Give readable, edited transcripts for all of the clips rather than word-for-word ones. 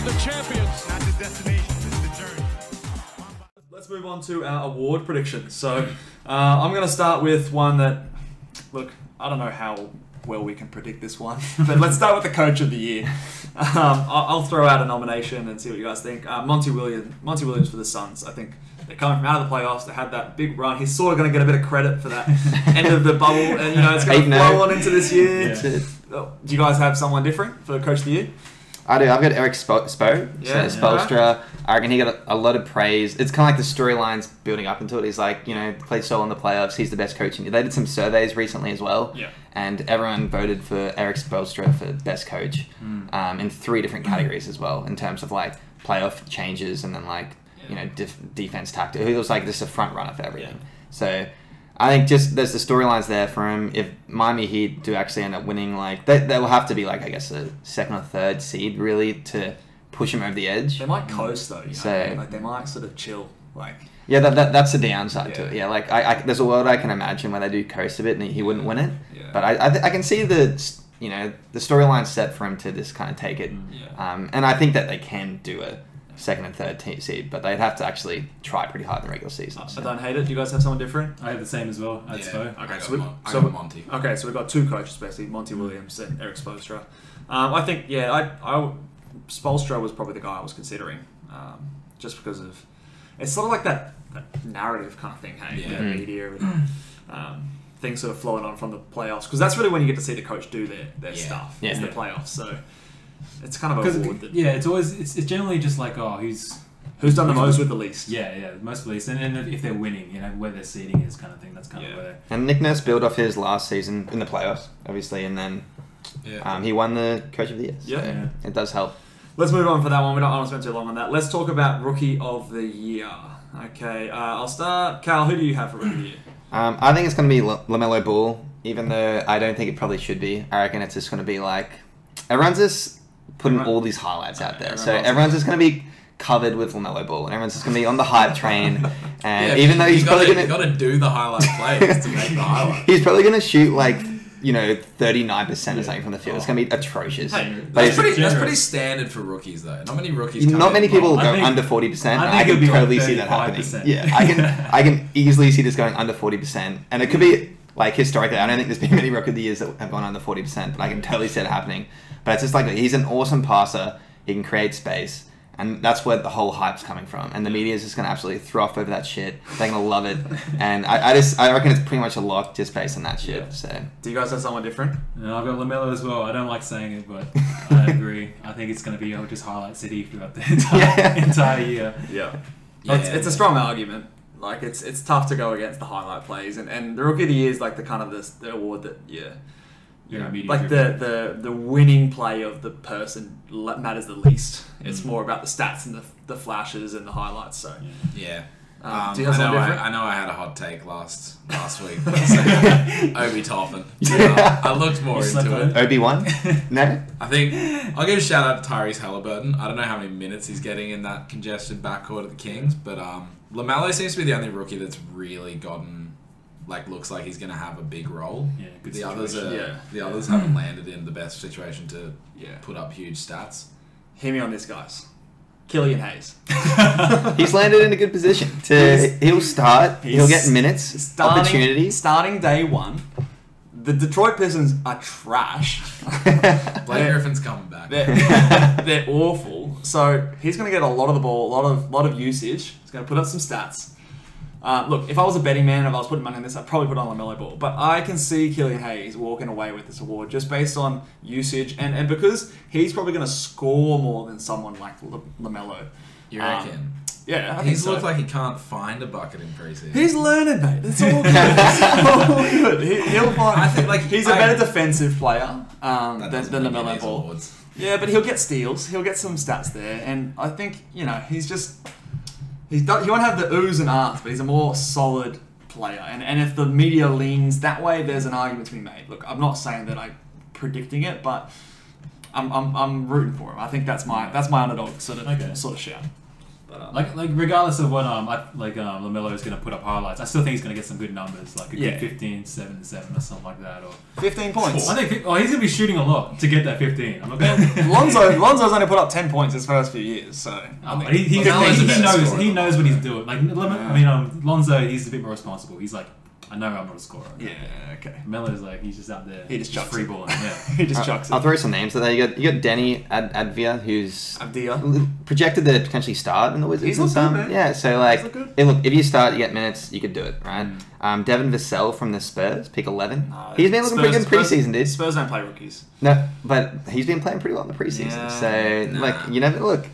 the champions. Not the destination, it's the journey. Let's move on to our award predictions. So I'm going to start with one that, look, I don't know how well we can predict this one, but let's start with the Coach of the Year. I'll throw out a nomination and see what you guys think. Monty Williams for the Suns. I think they're coming from out of the playoffs. They had that big run. He's sort of going to get a bit of credit for that end of the bubble, and it's going to flow on into this year. Yeah. Do you guys have someone different for Coach of the Year? I do. I've got Eric Spoelstra. Yeah. I reckon he got a lot of praise. It's kind of like the storylines building up into it. He's like, played so well in the playoffs. He's the best coach. They did some surveys recently as well. Yeah. And everyone voted for Eric Spoelstra for best coach in 3 different categories as well, in terms of like playoff changes and then defense tactic. He was like just a front runner for everything. Yeah. So I think just there's the storylines there for him. If Miami Heat do actually end up winning, they will have to be a 2nd or 3rd seed really to push him over the edge. They might coast though. They might sort of chill. Yeah, that's the downside to it. Yeah, I there's a world I can imagine where they do coast a bit and he wouldn't win it. Yeah. But I can see the storyline set for him to just kind of take it. Yeah. And I think that they can do a 2nd and 3rd seed, but they'd have to actually try pretty hard in the regular season. I don't hate it. Do you guys have someone different? I have the same as well. I'd Spo. Okay, I got Monty. Okay, so we've got 2 coaches basically, Monty Williams and Eric Spoelstra. I think Spoelstra was probably the guy I was considering, just because of it's sort of like that narrative kind of thing. Hey, the media and things sort of flowing on from the playoffs, because that's really when you get to see the coach do their stuff. Yeah. It's the playoffs, so it's kind of a award that, it's generally just like, who's done the most with the least. Yeah, most of the least, and if they're winning, where their seeding is kind of thing. That's kind of where. And Nick Nurse built off his last season in the playoffs, obviously, and then he won the Coach of the Year. So it does help. Let's move on for that one. We don't want to spend too long on that. Let's talk about Rookie of the Year. Okay, I'll start. Cal, who do you have for Rookie of the Year? I think it's going to be LaMelo Ball, even though I don't think it probably should be. I reckon it's just going to be everyone's just putting all these highlights out there. So everyone's just going to be covered with LaMelo Ball, and everyone's just going to be on the hype train. And even though he's probably going to... You've got to do the highlight plays to make the highlight. He's probably going to shoot 39% or something from the field. It's going to be atrocious. Hey, that's pretty standard for rookies, though. Not many rookies. Not many people go under 40%. I can totally see that happening. Yeah, I can easily see this going under 40%, and it could be historically. I don't think there's been many Rookie of the Years that have gone under 40%, but I can totally see it happening. But it's just he's an awesome passer. He can create space. And that's where the whole hype's coming from. And the media is just going to absolutely throw off over that shit. They're going to love it. And I reckon it's pretty much a lock just based on that shit. Yeah. So. Do you guys have someone different? No, I've got LaMelo as well. I don't like saying it, but I agree. I think it's going to be just highlight city throughout the entire year. Yeah. It's a strong argument. It's tough to go against the highlight plays. And the Rookie of the Year is the award that, the winning play of the person matters the least. It's more about the stats and the flashes and the highlights. So do you have something different? I know I had a hot take last week. Obi Toppin. I looked more into it. Obi-Wan? No? I think I'll give a shout out to Tyrese Halliburton. I don't know how many minutes he's getting in that congested backcourt of the Kings, but LaMelo seems to be the only rookie that's really gotten looks like he's going to have a big role. Yeah, good the situation. others haven't landed in the best situation to put up huge stats. Hear me on this, guys. Killian Hayes. He's landed in a good position. He'll start. He'll get minutes, opportunities. Starting day one. The Detroit Pistons are trash. Blake Griffin's coming back. They're awful. So he's going to get a lot of the ball, a lot of usage. He's going to put up some stats. Look, if I was a betting man, if I was putting money on this, I'd probably put on LaMelo Ball. But I can see Killian Hayes walking away with this award just based on usage and because he's probably going to score more than someone like LaMelo. You reckon? Yeah, I think He's so. looked like he can't find a bucket in preseason. He's learning, mate. It's all good. It's all good. He'll find. I think he's a better defensive player than LaMelo Ball. Awards. Yeah, but he'll get steals. He'll get some stats there, and I think he's just. He won't have the oohs and ahs, but he's a more solid player. And if the media leans that way, there's an argument to be made. Look, I'm not saying that I'm predicting it, but I'm rooting for him. I think that's my underdog sort of shout. But, like regardless of what LaMelo is going to put up highlights, I still think he's going to get some good numbers, like a good 15, 7, 7 or something like that, or 15 points. I think he's going to be shooting a lot to get that 15. I'm not going. Lonzo's only put up 10 points his first few years, so he knows what he's doing. Like Lonzo, he's a bit more responsible. He's like, I know I'm not a scorer. Yeah, okay. Melo's like, he's just out there. He just chucks free it. balling. Yeah. He just chucks it. I'll throw some names at that. You got Denny Advia, who's projected to potentially start in the Wizards. He's looked good, man. Yeah, so if you start, you get minutes, you could do it, right? Devin Vassell from the Spurs, pick 11. He's been looking pretty good in preseason, dude. Spurs don't play rookies. No, but he's been playing pretty well in the preseason. You never look.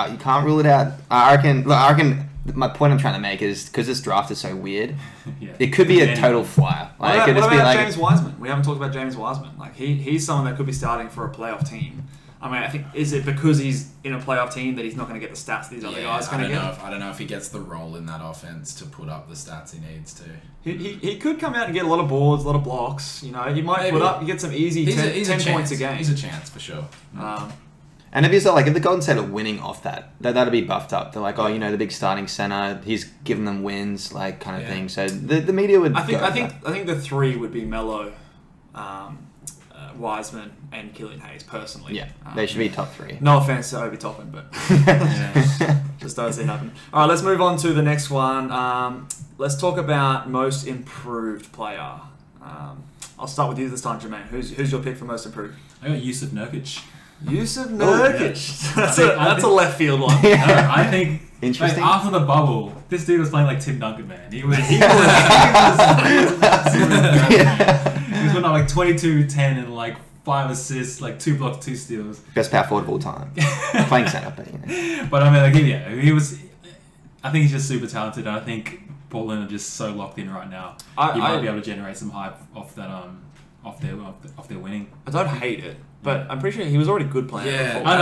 You can't rule it out. I reckon. My point I'm trying to make is because this draft is so weird, it could be a total flyer. What about James Wiseman? We haven't talked about James Wiseman. Like he's someone that could be starting for a playoff team. I mean, I think is it because he's in a playoff team that he's not going to get the stats these other guys going to get? I don't know if he gets the role in that offense to put up the stats he needs to. He could come out and get a lot of boards, a lot of blocks. You know, he might put up, get some easy 10 points a game. He's a chance for sure. And if the Golden State are winning off that'd be buffed up. They're like, the big starting center, he's giving them wins, like kind of thing. So the media would. I think the three would be Melo, Wiseman, and Killian Hayes. Personally, yeah, they should be top 3. No offense to Obi Toppin, but just don't see it happen. All right, let's move on to the next one. Let's talk about most improved player. I'll start with you this time, Jermaine. Who's your pick for most improved? I got Yusuf Nurkic. Yusuf Nurkic. That's a left field one. No, I think interesting. After the bubble, this dude was playing like Tim Duncan, man. He was putting up like 22, 10, and like 5 assists, like 2 blocks, 2 steals. Best power forward of all time. Playing center, but I mean, he was. I think he's just super talented, and I think Portland are just so locked in right now. He might be able to generate some hype off that off their winning. I don't hate it. But I'm pretty sure he was already good playing. Yeah, I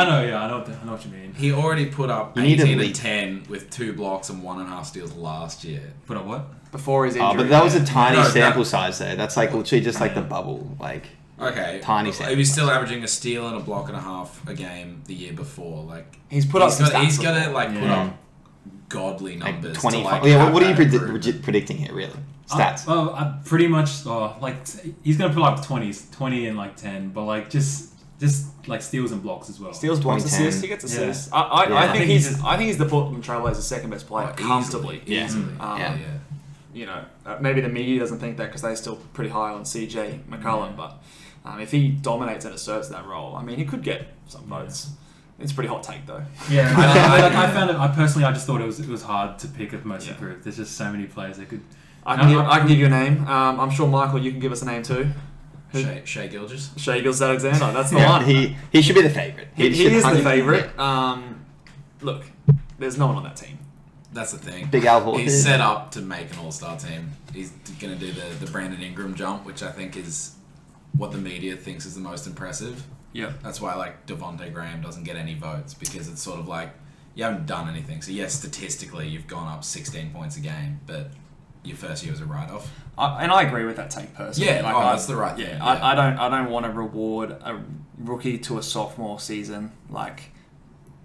know what you mean. He already put up 18 and 10 with 2 blocks and 1.5 steals last year. Put up what? Before his injury. Oh, but that was a tiny sample size though. That's like literally just like the bubble, tiny sample. He was still averaging a steal and a block and a half a game the year before. Like he's put up. He's gonna put up godly numbers. 25. What are you predicting here, really? Stats. Pretty much. He's gonna put up 20 and like 10, but like just like steals and blocks as well. Steals, blocks, assists. He gets assists. Yeah. I think he's the Portland Trailblazers' second best player comfortably. Easily. You know, maybe the media doesn't think that because they're still pretty high on CJ McCollum, but if he dominates and asserts that role, I mean, he could get some votes. It's a pretty hot take though. Yeah, I found it. I just thought it was hard to pick of most improved. There's just so many players that could. I can give you a name. I'm sure Michael, you can give us a name too. Shai Gilgeous. Shai Gilgeous-Alexander. That's the one. He should be the favorite. He is the favorite. Look, there's no one on that team. That's the thing. Big Al Horford. He's set up to make an all-star team. He's going to do the Brandon Ingram jump, which I think is what the media thinks is the most impressive. Yeah. That's why Devontae Graham doesn't get any votes, because it's sort of like you haven't done anything. So yes, statistically you've gone up 16 points a game, but your first year was a write-off. And I agree with that take personally. Yeah, that's the right thing. I don't want to reward a rookie to a sophomore season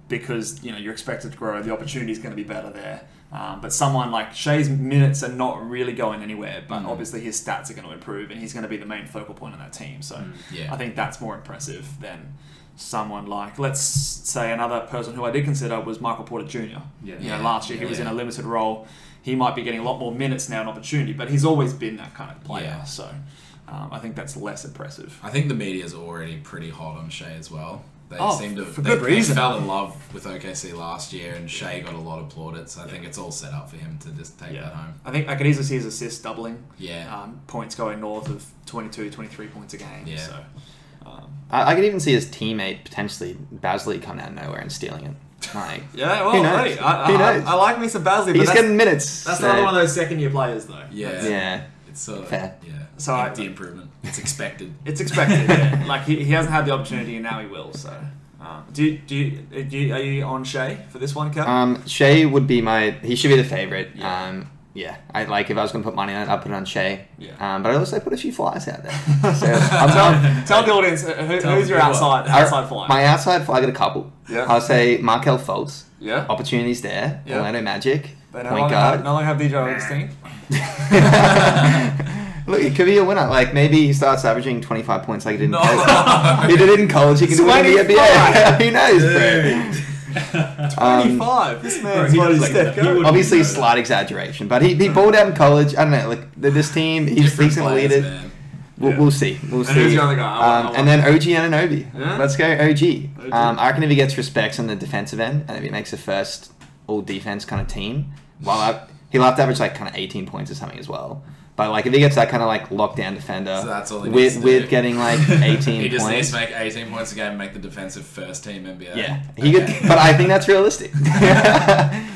because you're expected to grow. The opportunity is going to be better there. But someone like Shai's minutes are not really going anywhere, but obviously his stats are going to improve, and he's going to be the main focal point on that team. So I think that's more impressive than someone like, let's say, another person who I did consider was Michael Porter Jr. Last year he was in a limited role. He might be getting a lot more minutes now, an opportunity, but he's always been that kind of player. Yeah. So I think that's less impressive. I think the media's already pretty hot on Shai as well. They seem to. For good reason. They fell in love with OKC last year, and Shai got a lot of plaudits. I think it's all set up for him to just take that home. I think I could easily see his assists doubling. Yeah. Points going north of 22, 23 points a game. Yeah. So, I could even see his teammate potentially Basley coming out of nowhere and stealing it. Who knows? Hey, I like me some Basley. He's getting minutes. That's another one of those second-year players, though. Yeah. It's fair. Yeah. So the improvement. It's expected. It's expected. Yeah. Like he hasn't had the opportunity, and now he will. So, are you on Shai for this one, Cal? Shai would be he should be the favorite. Yeah. I if I was going to put money on it, I'd put it on Shai. Yeah. But I also put a few flyers out there. So tell the audience who's your outside flyer. My outside flyer, I got a couple. Yeah. I'll say Markelle Fultz. Yeah. Opportunities there. Yeah. Orlando Magic. They Point guard. No longer have DJ Augustine. Look, it could be a winner. Like, maybe he starts averaging 25 points like he did in college. He did it in college. He can do it in the NBA. Who knows, bro? 25. This man's Bro, like he Steph would- Curry. Obviously, slight exaggeration, but he balled out in college. I don't know. Like, this team, he's Different going to lead players, it. man. We'll see. We'll And who's see. the other guy? And then OG Anunoby. Yeah? Let's go OG. OG. I reckon if he gets respects on the defensive end, and if he makes a first all-defense kind of team, he'll have to average like kind of 18 points or something as well. But like if he gets that kind of like lockdown defender, So that's all he needs to with do. getting like 18 He just needs points. to make 18 points a game and make the defensive first team NBA. Yeah, he could, but I think that's realistic.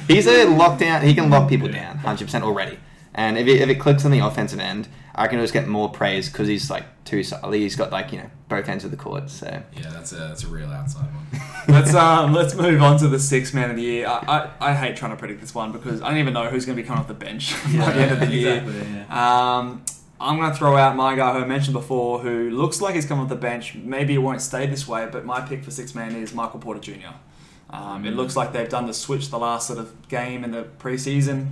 He's a lockdown. He can lock people down 100% already. And if it clicks on the offensive end, I can just get more praise because he's like too solid. He's got like both ends of the court. So Yeah, that's a real outside one. Let's move on to the sixth man of the year. I hate trying to predict this one because I don't even know who's going to be coming off the bench by the end of the year. Exactly, yeah. I'm going to throw out my guy who I mentioned before, who looks like he's coming off the bench. Maybe it won't stay this way, but my pick for sixth man is Michael Porter Jr. It looks like they've done the switch the last sort of game in the preseason.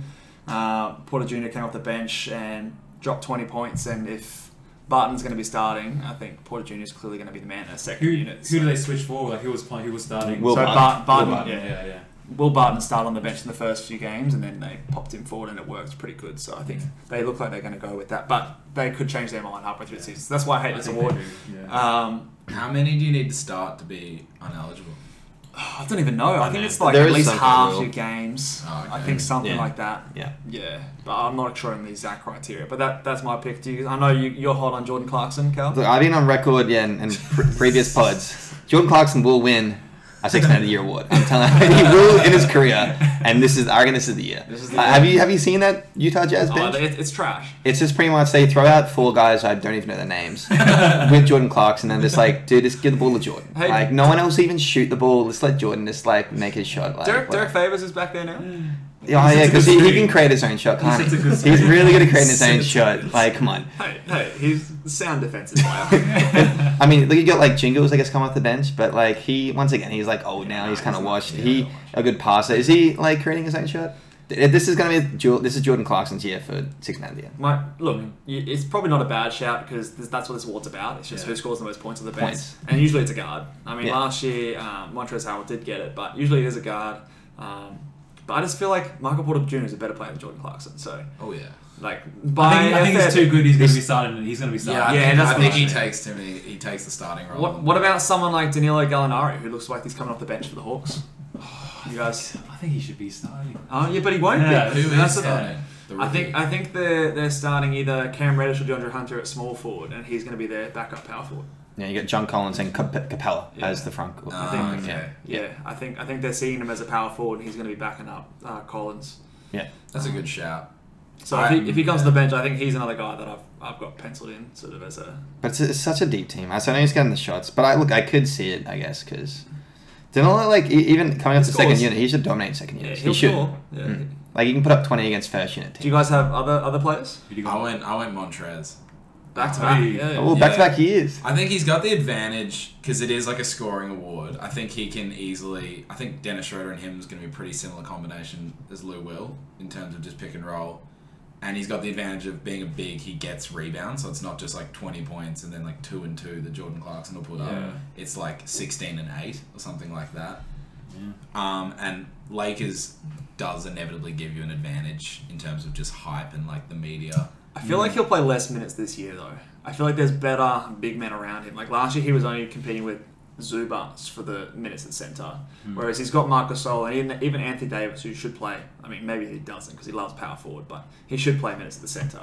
Porter Jr. came off the bench and dropped 20 points, and if Barton's going to be starting, I think Porter Jr. is clearly going to be the man in a second unit. Who do they switch for? Like who was playing? Who was starting? Will So Barton. Barton, Will Barton, yeah. yeah. Will Barton started on the bench in the first few games, and then they popped him forward, and it worked pretty good. So I think they look like they're going to go with that, but they could change their mind halfway through the season. So that's why I hate this think award. they do, yeah. How many do you need to start to be uneligible? I don't even know. I think it's like There at is least some half rule. your games. Oh, okay. I think something Yeah. like that. yeah. Yeah, but I'm not sure on the exact criteria. But that's my pick. I know you're hot on Jordan Clarkson, Cal. Look, I've been on record, in previous pods. Jordan Clarkson will win a Sixth Man of the Year award. I'm telling you, he will in his career, and I reckon this is the year. This is the Have you seen that Utah Jazz bench? It's trash. It's just pretty much they throw out 4 guys I don't even know their names with Jordan Clarkson, and just like, dude, just give the ball to Jordan. Hey. Like no one else even shoot the ball. Let's let Jordan just like make his shot. Like, Derek Favors is back there now. yeah, because sets a good he screen. can create his own shot. Can't sets a he? good He's screen. really good at creating his own Sets a shot. good Like, come on. Hey, he's a sound defensive player. I mean, look, you got like Jingles, I guess, come off the bench, but like he's like old now. He's kind of washed. yeah. A good passer. Is he like creating his own shot? This is gonna be this is Jordan Clarkson's year for Sixth Man of the Year. Look, it's probably not a bad shout because that's what this award's about. It's just Yeah. who scores the most points on the bench. Points. And usually it's a guard. I mean, Yeah. last year, Montrezl Harrell did get it, but usually it is a guard. But I just feel like Michael Porter Jr. is a better player than Jordan Clarkson. So, Oh yeah. like, I think he's too good. He's going to be starting. He's going to be Yeah, starting. Yeah, that's I think what he takes the starting role. What about someone like Danilo Gallinari, who looks like he's coming off the bench for the Hawks? You guys, I think he should be starting. oh yeah, but he won't Yeah, be. Who That's is the- starting? The rookie? I think they're starting either Cam Reddish or DeAndre Hunter at small forward, and he's going to be their backup power forward. Yeah, you got John Collins and Capella Yeah. as the front. I think, okay. Yeah, I think they're seeing him as a power forward, and he's going to be backing up Collins. Yeah. That's a good shout. So I- if he comes to the bench, I think he's another guy that I've got penciled in sort of as a. But it's such a deep team. I know he's getting the shots, but I could see it, I guess, because Danilo, like, even coming up He to second scores. unit, he should dominate second Yeah, unit. he'll He should. score. Yeah. Mm. Like, he can put up 20 against first unit Do you team. guys have other players? Who do you I got? went Montrez. Back to Oh, back. yeah. Yeah. Oh, back-to-back years. I think he's got the advantage because it is like a scoring award. I think he can easily. I think Dennis Schroeder and him is going to be a pretty similar combination as Lou Will in terms of just pick and roll. And he's got the advantage of being a big. He gets rebounds, so it's not just like 20 points and then like 2 and 2 that Jordan Clarkson will put Yeah. up. It's like 16 and 8 or something like that. Yeah. And Lakers does inevitably give you an advantage in terms of just hype and like the media. I feel like he'll play less minutes this year, though. I feel like there's better big men around him. Like last year, he was only competing with Zubats for the minutes at centre, whereas he's got Marc Gasol and even Anthony Davis, who should play. I mean, maybe he doesn't because he loves power forward, but he should play minutes at the centre.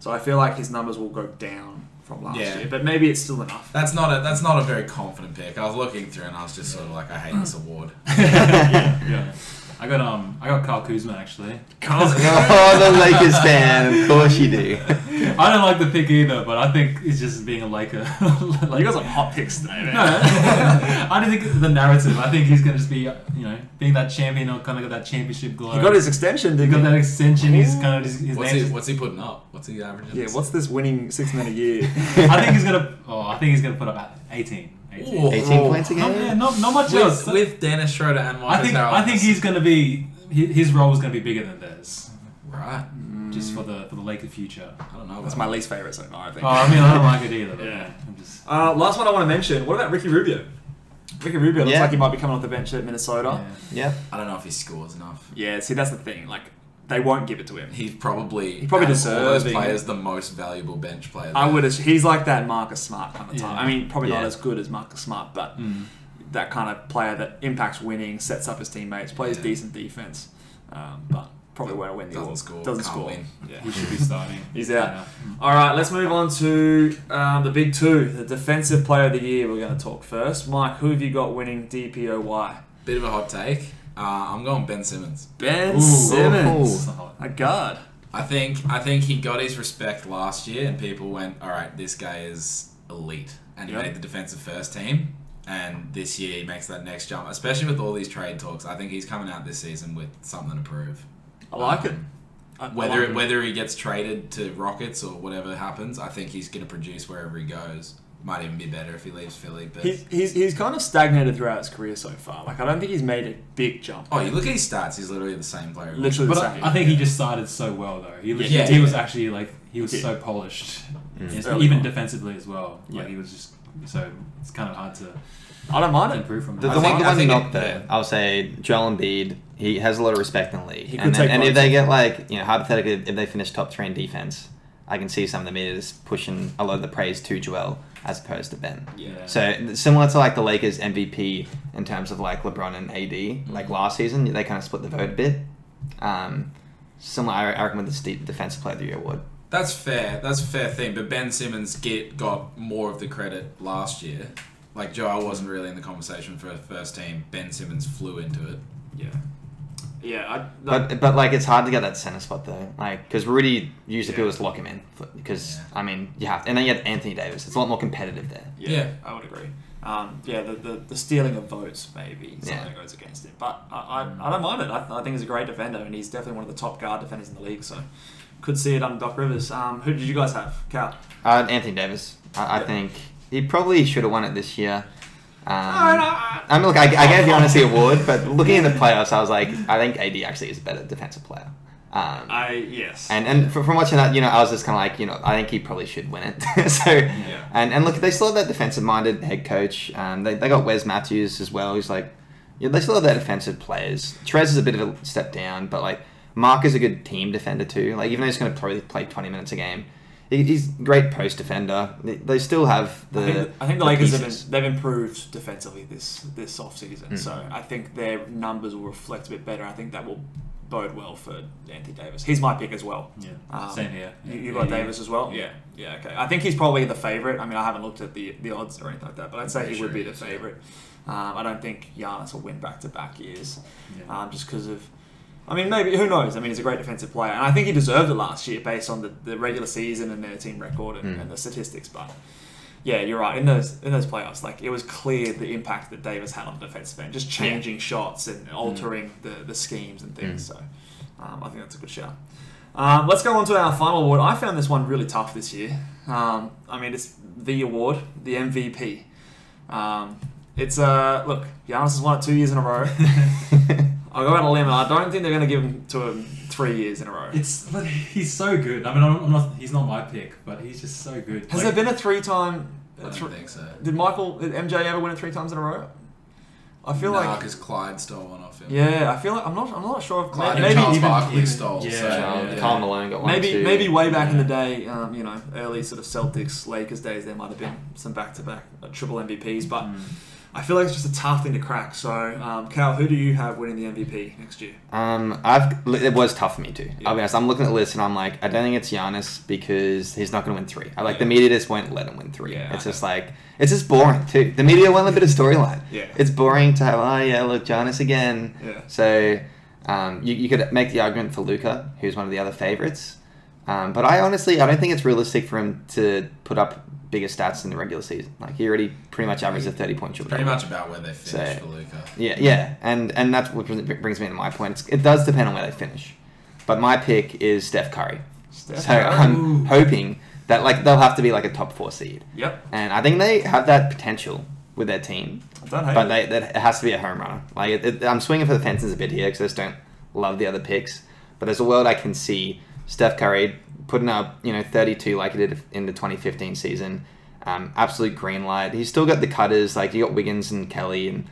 So I feel like his numbers will go down from last Yeah. year, but maybe it's still enough. That's not a very confident pick. I was looking through and I was just sort of like, I hate this award. Yeah. I got Kyle Kuzma actually. Oh, the Lakers fan. Of course you do. I don't like the pick either, but I think it's just being a Laker. You guys are hot picks today, man. No, I don't think the narrative. I think he's going to just be, being that champion or kind of got that championship glow. He got his extension, He didn't got he? that extension. He's kind of his What's name. he, what's he putting up? What's he averaging? Yeah, what's this winning 6 men a year? I think he's gonna. I think he's gonna put up 18. 18 points a game. Yeah, not much else. With Dennis Schroeder and Marcus Harrell. I think he's going to be his role is going to be bigger than theirs. Right. Just for the Lakers' future. I don't know. That's my least favourite so far, I think. Oh, I mean, I don't like it either. But Yeah. I'm just... last one I want to mention. What about Ricky Rubio? Ricky Rubio looks like he might be coming off the bench at Minnesota. Yeah. I don't know if he scores enough. Yeah, see, that's the thing. Like, they won't give it to him. He probably deserves all those players the most valuable bench player. I would. He's like that Marcus Smart kind of type. Yeah. I mean, probably not as good as Marcus Smart, but that kind of player that impacts winning, sets up his teammates, plays decent defense, but probably won't win the award. Doesn't score. Win. Yeah. He should be starting. He's out. All right, let's move on to the big two, the defensive player of the year. We're going to talk first. Mike, who have you got winning DPOY? Bit of a hot take. I'm going Ben Simmons. Ben Simmons, a guard. I think he got his respect last year, and people went, "All right, this guy is elite," and he made the defensive first team. And this year he makes that next jump, especially with all these trade talks. I think he's coming out this season with something to prove. I like it. Whether he gets traded to Rockets or whatever happens, I think he's going to produce wherever he goes. Might even be better if he leaves Philly. But he's kind of stagnated throughout his career so far. Like, I don't think he's made a big jump. Oh, you look at his stats; he's literally the same player. Literally the But same. I think he just started so well though. He was actually like he was so polished, even defensively as well. Like he was just so it's kind of hard to. I don't mind it. Improve from The one knock there, I'll say Joel Embiid. He has a lot of respect in the league, He and could take if votes. they get hypothetically, if they finish top 3 in defense, I can see some of the media just pushing a lot of the praise to Joel as opposed to Ben. Yeah. So similar to like the Lakers MVP in terms of like LeBron and AD, like last season, they kind of split the vote a bit. Similar, I reckon, with the defensive player of the year award. That's fair. That's a fair thing. But Ben Simmons got more of the credit last year. Like Joel wasn't really in the conversation for first team. Ben Simmons flew into it. Yeah. Yeah, but like it's hard to get that center spot though, like because Rudy usually people just lock him in because I mean you have to, and then you have Anthony Davis. It's a lot more competitive there. Yeah, I would agree. The stealing of votes maybe something goes against it, but I don't mind it. I think he's a great defender and he's definitely one of the top guard defenders in the league. So could see it under Doc Rivers. Who did you guys have, Cal? Anthony Davis. I think he probably should have won it this year. I mean, look, I gave Giannis the award, but looking in the playoffs, I was like, I think AD actually is a better defensive player. Yes. And from watching that, I was just kind of like, I think he probably should win it. So, and look, they still have that defensive-minded head coach. They got Wes Matthews as well. He's like, they still have their defensive players. Trez is a bit of a step down, but like Mark is a good team defender too. Like even though he's going to probably play 20 minutes a game, he's a great post defender. They still have I think the Lakers they've improved defensively this off season. So I think their numbers will reflect a bit better. I think that will bode well for Anthony Davis. He's my pick as well. Yeah, same here. You got Davis as well. Yeah. Okay. I think he's probably the favorite. I mean, I haven't looked at the odds or anything like that, but I'd say he would be the favorite. I don't think Giannis will win back-to-back years, just because of. I mean, maybe, who knows? I mean, he's a great defensive player. And I think he deserved it last year based on the regular season and their team record and the statistics. But, yeah, you're right. In those playoffs, like, it was clear the impact that Davis had on the defensive end. Just changing shots and altering the schemes and things. So, I think that's a good shout. Let's go on to our final award. I found this one really tough this year. I mean, it's the award, the MVP. It's, look, Giannis has won it 2 years in a row. I'll go out on a limb. I don't think they're going to give him to him 3 years in a row. He's so good. I mean, he's not my pick, but he's just so good. Has there been a 3-time? I don't think so. Did MJ ever win it 3 times in a row? I feel like because Clyde stole one off him. Yeah, I feel like I'm not sure if Clyde maybe Charles even Barkley stole. Karl Malone got one too. Maybe way back in the day, early sort of Celtics Lakers days, there might have been some back-to-back triple MVPs, but. I feel like it's just a tough thing to crack. So, Cal, who do you have winning the MVP next year? It was tough for me too. I'll be honest. I'm looking at the list and I'm like, I don't think it's Giannis because he's not going to win 3. The media just won't let him win 3. It's just like it's just boring too. The media want a bit of storyline. It's boring to have look Giannis again. So you could make the argument for Luka, who's one of the other favorites. But I don't think it's realistic for him to put up bigger stats in the regular season. Like he already pretty much averaged a 30-point triple. Pretty much about where they finished for Luka. Yeah, and that's what brings me to my point. It does depend on where they finish, but my pick is Steph Curry. I'm hoping that they'll have to be like a top 4 seed. Yep. And I think they have that potential. with their team. I don't hate but it. it has to be a home runner. Like I'm swinging for the fences a bit here because I just don't love the other picks. But there's a world I can see Steph Curry putting up 32 like he did in the 2015 season. Absolute green light. He's still got the cutters. Like you got Wiggins and Kelly, and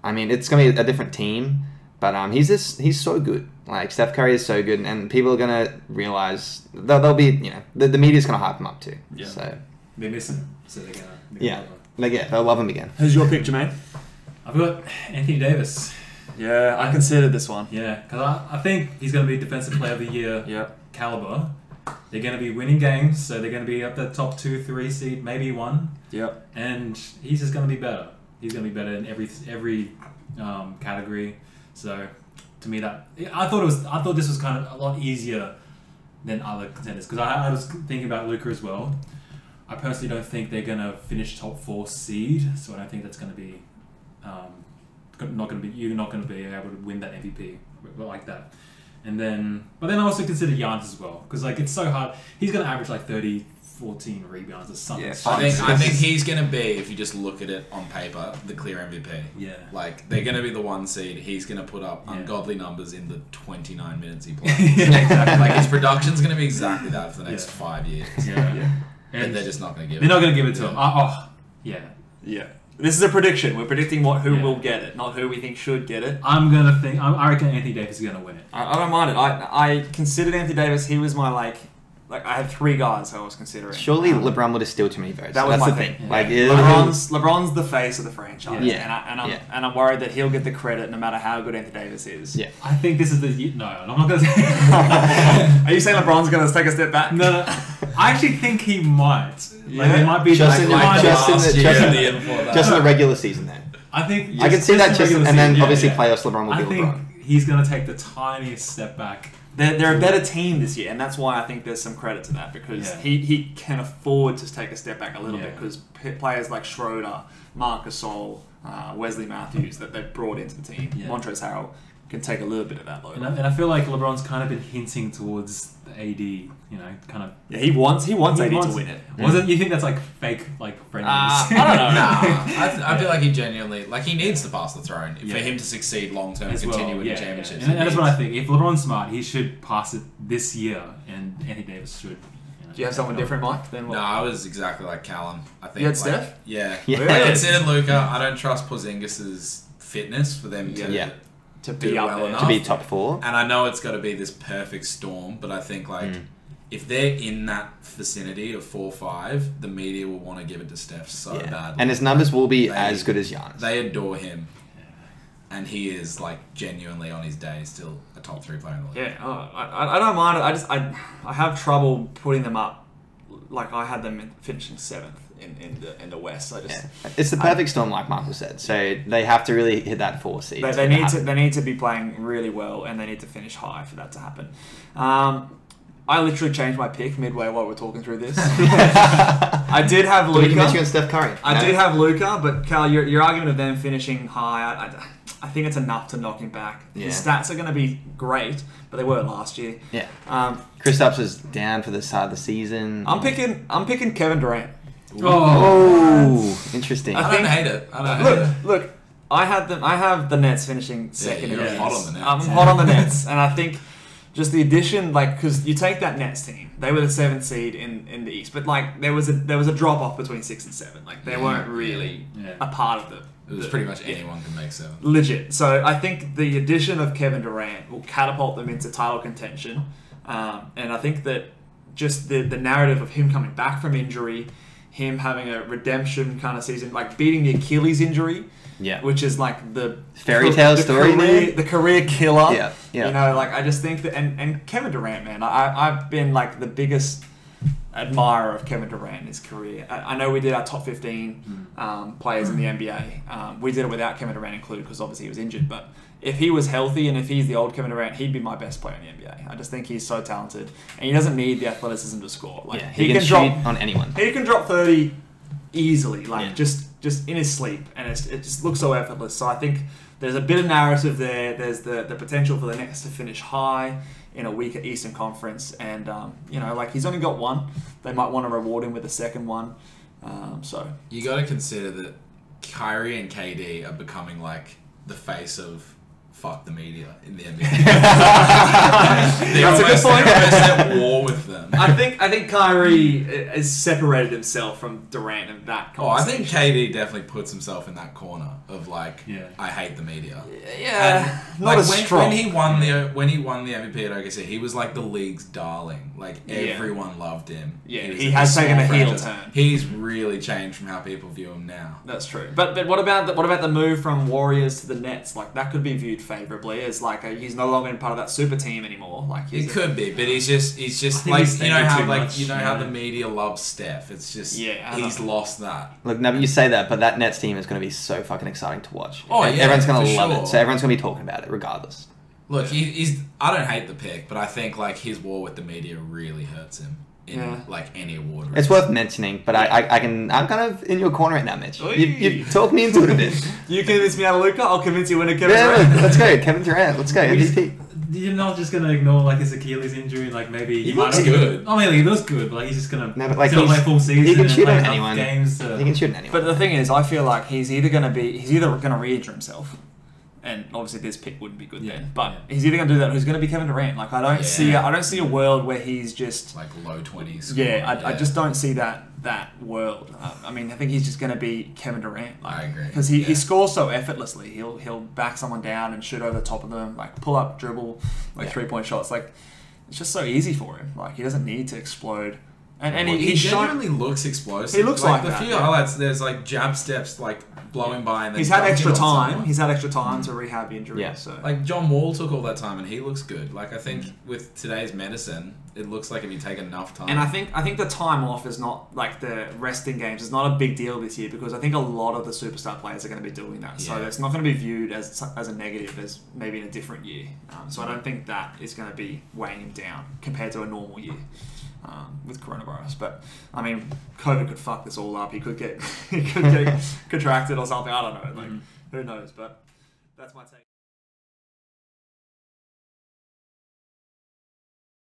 I mean it's gonna be a different team. But he's so good. Like Steph Curry is so good, and people are gonna realize they'll be the media's gonna hype him up too. Yeah. So they miss him, so they're gonna they'll love him again. Who's your pick, Jermaine? I've got Anthony Davis. Yeah, I considered this one. Yeah, because I think he's going to be Defensive Player of the Year caliber. They're going to be winning games, so they're going to be up the top 2, 3 seed, maybe 1. Yep. And he's just going to be better. He's going to be better in every category. So to me, I thought this was kind of a lot easier than other contenders because I was thinking about Luka as well. I personally don't think they're going to finish top 4 seed, so I don't think that's going to be. You're not going to be able to win that MVP like that. But then I also consider Giannis as well because like it's so hard. He's going to average like 30, 14 rebounds or something. Yeah, I think he's going to be, if you just look at it on paper, the clear MVP. Yeah. Like they're going to be the 1 seed. He's going to put up ungodly numbers in the 29 minutes he plays. Exactly. Like his production's going to be exactly that for the next 5 years. Yeah. And they're just not going to give it. They're not going to give it to him. Yeah. Yeah. This is a prediction. We're predicting who will get it, not who we think should get it. I reckon Anthony Davis is going to win it. I don't mind it. I considered Anthony Davis. He was my like I had 3 guys I was considering. Surely LeBron would have steal too many votes. That's the thing. thing. Like LeBron's the face of the franchise. Yeah. And I'm worried that he'll get the credit no matter how good Anthony Davis is. Yeah. I think this is no, I'm not going to say. Are you saying LeBron's going to take a step back? No. I actually think he might. Like, he might be just in the regular season. Then I think I can see that and then obviously playoffs. LeBron will be LeBron. I think he's going to take the tiniest step back. They're a better team this year, and that's why I think there's some credit to that because he can afford to take a step back a little bit because players like Schroeder, Marc Gasol, Wesley Matthews that they've brought into the team, Montrezl Harrell can take a little bit of that load. And I feel like LeBron's kind of been hinting towards the AD, kind of. Yeah, he wants AD to win it. Wasn't you think that's like fake friendliness? I don't know. I feel like he genuinely he needs to pass the throne for him to succeed long term and continue winning championships. And that's what I think. If LeBron's smart, he should pass it this year, and Anthony Davis should. Do you have someone different, Mike? Than what? No, I was exactly like Callum. I think you had Steph? Yeah. Really? I considered Luka. I don't trust Porzingis' fitness for them to be do up well there. enough. To be top 4. And I know it's got to be this perfect storm, but I think if they're in that vicinity of 4-5, the media will want to give it to Steph so badly. And his numbers will be as good as Giannis. They adore him. And he is genuinely on his day still a top 3 player in the league. Yeah, I don't mind it. I have trouble putting them up. Like I had them finishing 7th in the West. It's the perfect storm, like Michael said. So they have to really hit that 4 seed. They need to be playing really well, and they need to finish high for that to happen. I literally changed my pick midway while we're talking through this. I did have Luka. You mentioned Steph Curry. I did have Luka, but Cal, your argument of them finishing high, I think it's enough to knock him back. Yeah. His stats are going to be great, but they were last year. Yeah. Kristaps was down for the start of the season. I'm picking Kevin Durant. Oh, interesting. I don't hate it. Look, I have the Nets finishing second. You're hot on the Nets. I'm hot on the Nets, and I think just the addition, because you take that Nets team, they were the 7th seed in the East, but there was a drop off between 6 and 7. They weren't really a part of it was pretty much anyone can make 7. Legit. So I think the addition of Kevin Durant will catapult them into title contention, and I think that just the narrative of him coming back from injury, him having a redemption kind of season, beating the Achilles injury. Yeah. Which is the fairy tale story, the career killer. Yeah. I just think that, and Kevin Durant, man, I've been the biggest admirer of Kevin Durant in his career. I know we did our top 15 players in the NBA. We did it without Kevin Durant included because obviously he was injured. But if he was healthy and if he's the old Kevin Durant, he'd be my best player in the NBA. I just think he's so talented, and he doesn't need the athleticism to score. He can shoot on anyone. He can drop 30 easily, just in his sleep, and it just looks so effortless. So I think there's a bit of narrative there. There's the potential for the Nets to finish high in a weaker Eastern Conference, and he's only got 1. They might want to reward him with a second one. So you got to consider that Kyrie and KD are becoming like the face of fuck the media in the NBA. They're almost at war with them. I think Kyrie has separated himself from Durant in that conversation. I think KD definitely puts himself in that corner of like, I hate the media. Yeah, and, not like as strong. When he won the MVP at OKC, he was like the league's darling. Like everyone loved him. Yeah, he has taken a heel turn. He's really changed from how people view him now. That's true. But what about the move from Warriors to the Nets? Like that could be viewed favorably as like he's no longer in part of that super team anymore. Like it could be, but he's just like how the media loves Steph. It's just he's lost that. Look, no, but you say that, but that Nets team is going to be so fucking exciting to watch. Oh yeah, everyone's going to love it. So everyone's going to be talking about it regardless. Look, he's. I don't hate the pick, but I think like his war with the media really hurts him in like any award race. It's worth mentioning, but I'm kind of in your corner right now, Mitch. You've talked me into it a bit. You convince me out of Luka, I'll convince you when it comes Durant. Let's go, Kevin Durant. Let's go, MVP. You're not just gonna ignore like his Achilles injury, like maybe he looks good. I mean, like, he looks good, but like, he's just gonna play full season. He can shoot and at anyone. Games he can shoot at anyone. But the thing is, I feel like he's either gonna re-injure himself, and obviously this pick wouldn't be good then. But he's either gonna do that, or he's gonna be Kevin Durant. Like I don't see a world where he's just like low 20s. Yeah, I just don't see that world. I mean, I think he's just gonna be Kevin Durant. Like, I agree because he scores so effortlessly. He'll back someone down and shoot over the top of them, like pull up, dribble, like 3-point shots. Like it's just so easy for him. Like he doesn't need to explode. And he genuinely looks explosive. He looks like the that, few highlights. There's like jab steps like blowing by, and then he's had extra time. Someone. He's had extra time to rehab injuries. Yeah. So like John Wall took all that time, and he looks good. Like I think with today's medicine, it looks like if you take enough time. And I think the time off is not like the resting games is not a big deal this year because I think a lot of the superstar players are going to be doing that. So it's not going to be viewed as a negative as maybe in a different year. So I don't think that is going to be weighing him down compared to a normal year. With coronavirus, but I mean, COVID could fuck this all up. He could get contracted or something. I don't know. Like, who knows? But that's my take.